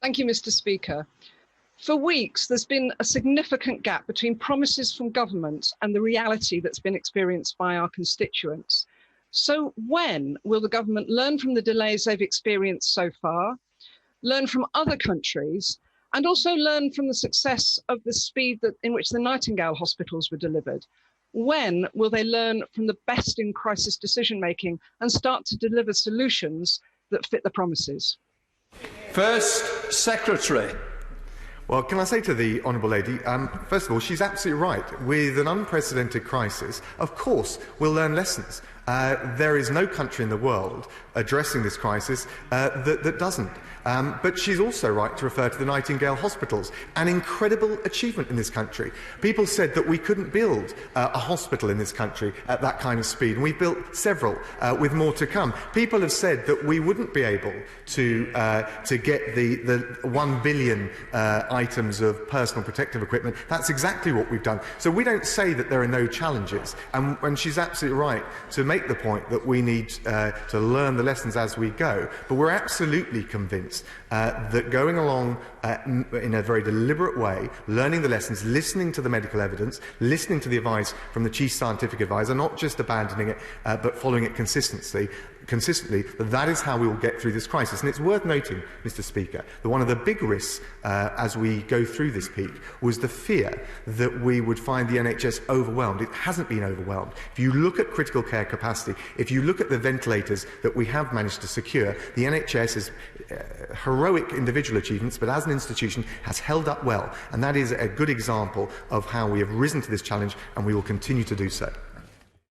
Thank you, Mr. Speaker. For weeks, there's been a significant gap between promises from government and the reality that's been experienced by our constituents. So when will the government learn from the delays they've experienced so far, learn from other countries, and also learn from the success of the speed in which the Nightingale hospitals were delivered? When will they learn from the best in crisis decision-making and start to deliver solutions that fit the promises? First Secretary. Well, can I say to the Honourable Lady, first of all, she's absolutely right. With an unprecedented crisis, of course, we'll learn lessons. There is no country in the world addressing this crisis that doesn't. But she's also right to refer to the Nightingale hospitals, an incredible achievement in this country. People said that we couldn't build a hospital in this country at that kind of speed, and we've built several, with more to come. People have said that we wouldn't be able to get the 1 billion items of personal protective equipment. That's exactly what we've done. So we don't say that there are no challenges, and she's absolutely right to make the point that we need to learn the lessons as we go. But we're absolutely convinced that going along in a very deliberate way, learning the lessons, listening to the medical evidence, listening to the advice from the Chief Scientific Advisor, not just abandoning it, but following it consistently, that is how we will get through this crisis. And it's worth noting, Mr. Speaker, that one of the big risks as we go through this peak was the fear that we would find the NHS overwhelmed. It hasn't been overwhelmed. If you look at critical care capacity, if you look at the ventilators that we have managed to secure, the NHS has heroic individual achievements, but as an institution has held up well. And that is a good example of how we have risen to this challenge, and we will continue to do so.